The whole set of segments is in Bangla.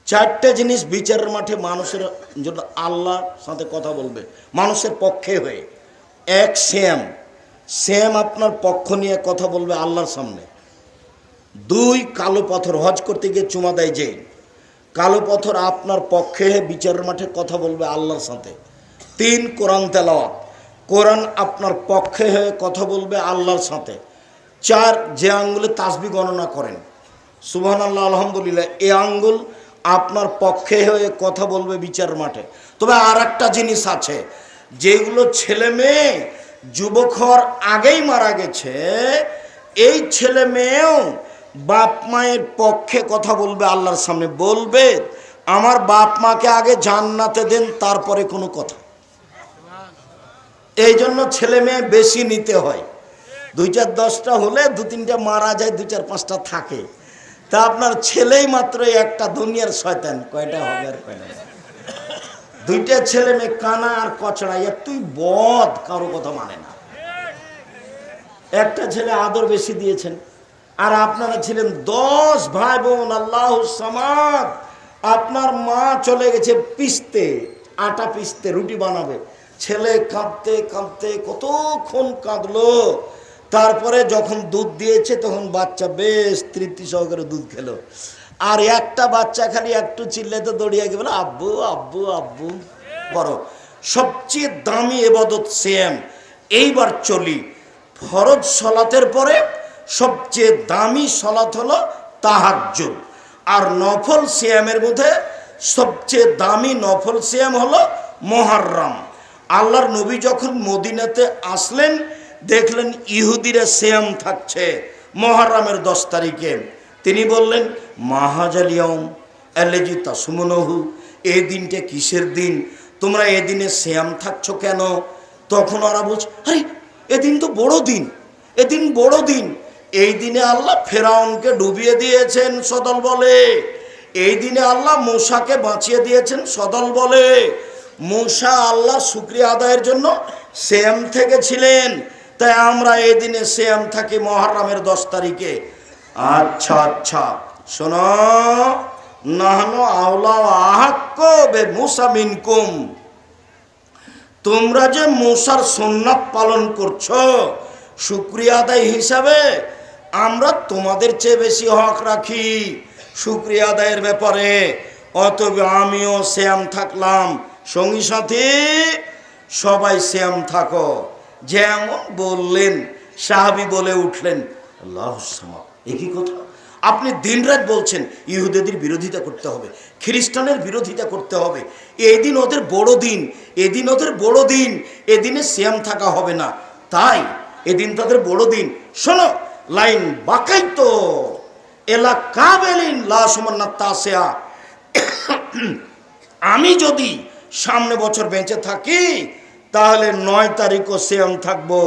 চারটে জিনিস বিচারের মাঠে মানুষের জন্য আল্লাহর সাথে কথা বলবে মানুষের পক্ষে হয়ে। এক, শ্যাম শ্যাম আপনার পক্ষ নিয়ে কথা বলবে আল্লাহর সামনে। দুই, কালো পাথর, হজ করতে গিয়ে চুমা দেয় যে কালো পাথর আপনার পক্ষে বিচারের মাঠে কথা বলবে আল্লাহর সাথে। তিন, কোরআন তেলাওয়াত, কোরআন আপনার পক্ষে হয়ে কথা বলবে আল্লাহর সাথে। চার, যে আঙ্গুলে তাসবিহ গণনা করেন সুবহানাল্লাহ আলহামদুলিল্লাহ, এই আঙ্গুল আপনার পক্ষে হয়ে কথা বলবে বিচার মাঠে। তবে আর একটা জিনিস আছে, যেগুলো ছেলে মেয়ে যুবক হওয়ার আগেই মারা গেছে, এই ছেলে মেয়েও বাপ মায়ের পক্ষে কথা বলবে আল্লাহর সামনে, বলবে আমার বাপ মাকে আগে জান্নাতে দেন তারপরে কোনো কথা। এই জন্য ছেলে মেয়ে বেশি নিতে হয়। 2-4-10টা হলে 2-3টা মারা যায়, 2-4-5টা থাকে। তা আপনার ছেলেই মাত্র একটা, দুনিয়ার শয়তান কয়টা হবে আর কয়টা? 2টা ছেলে মেয়ে কানা আর কচড়া, তুই বদ, কারো কথা মানে না। একটা ছেলে আদর বেশি দিয়েছেন, আর আপনারা ছিলেন 10 ভাই বোন, আল্লাহু সামাদ। আপনার মা চলে গেছে পিসতে, আটা পিসতে, রুটি বানাবে। ছেলে কাঁদতে কাঁদতে কতক্ষণ কাঁদলো, তারপরে যখন দুধ দিয়েছে তখন বাচ্চা বেশ তৃপ্তি সহকারে দুধ খেলো। আর একটা বাচ্চা খালি একটু চিল্লাতে দৌড়িয়ে গিয়ে বলে আব্বু আব্বু আব্বু। বড় সবচেয়ে দামি ইবাদত সিয়াম। এইবার চলি, ফরজ সালাতের পরে সবচেয়ে দামি সালাত হলো তাহাজ্জুদ। আর নফল সিয়ামের মধ্যে সবচেয়ে দামি নফল সিয়াম হলো মুহররম। আল্লাহর নবী যখন মদিনাতে আসলেন, দেখলেন ইহুদিরা সিয়াম থাকছে মুহররমের 10 তারিখে। তিনি বললেন মাহাজাল ইয়াউম আল্লাযী তাসুমুনহু, এই দিনটা কিসের দিন, তোমরা এই দিনে সিয়াম থাকছো কেন? তখন ওরা বলছে আরে এদিন তো বড় দিন, এদিন বড় দিন। এই দিনে আল্লাহ ফেরাউনকে ডুবিয়ে দিয়েছেন সদল বলে, এই দিনে আল্লাহ মূসাকে বাঁচিয়ে দিয়েছেন সদল বলে। মূসা আল্লাহর শুকরিয়া আদায়ের জন্য সিয়াম থেকে ছিলেন, তাই আমরা এই দিনে সিয়াম থাকি মুহররমের 10 তারিখে। আচ্ছা আচ্ছা শোনো, নাহনু আওলা আহাক্কু বিমূসা মিনকুম, তোমরা যে মূসার সুন্নাত পালন করছো শুকরিয়া আদায় হিসাবে, আমরা তোমাদের চেয়ে বেশি হক রাখি শুকরিয়া আদায়ের ব্যাপারে। অতএব আমিও সিয়াম থাকলাম, সঙ্গী সাথী সবাই সিয়াম থাকো। যেমন বললেন সাহাবী বলে উঠলেন আল্লাহু সামাদ। একই কথা আপনি দিনরাত বলছেন ইহুদিদের বিরোধিতা করতে হবে, খ্রিস্টানের বিরোধিতা করতে হবে, এদিন ওদের বড় দিন, এদিন ওদের বড় দিন, এদিনে সিয়াম থাকা হবে না, তাই এদিন তাদের বড় দিন। শোনো, লাইন বাকাইতো এলা কাবেলিন লা সুমান্না তাসিয়া, আমি যদি সামনে বছর বেঁচে থাকি তাহলে 9 তারিখও সিয়াম থাকবো।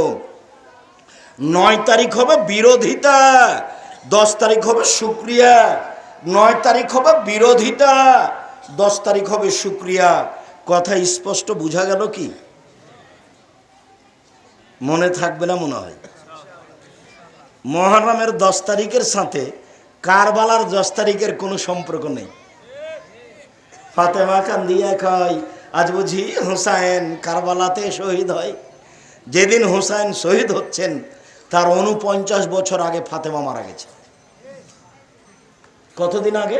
9 তারিখ হবে বিরোধিতা, 10 তারিখ হবে শুকরিয়া। 9 তারিখ হবে বিরোধিতা, 10 তারিখ হবে শুকরিয়া। কথা স্পষ্ট বোঝা গেল কি? মনে থাকবে না মনে হয়? মুহররমের 10 তারিখের সাথে কারবালার 10 তারিখের কোনো সম্পর্ক নেই। ফাতেমা কান্দিয়া কয় আজ বুঝি হুসাইন কারবালাতে শহীদ হয়। যেদিন হুসাইন শহীদ হচ্ছেন তার 49 বছর আগে ফাতেমা মারা গেছে। কতদিন আগে?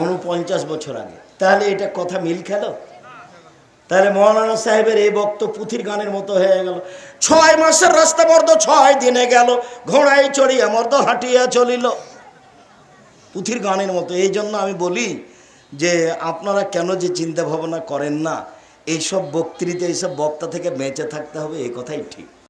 49 বছর আগে। তাহলে এটা কথা মিল খেল? তাহলে মৌলানা সাহেবের এই বক্তব্য পুথির গানের মতো হয়ে গেল। 6 মাসের রাস্তা মর্দ 6 দিনে গেল, ঘোড়ায় চড়িয়া মর্দ হাঁটিয়া চলিল, পুথির গানের মতো। এই জন্য আমি বলি যে আপনারা কেন যে চিন্তা ভাবনা করেন না, এইসব বক্তৃতা, এইসব বক্তা থেকে বেঁচে থাকতে হবে, এই কথাই ঠিক।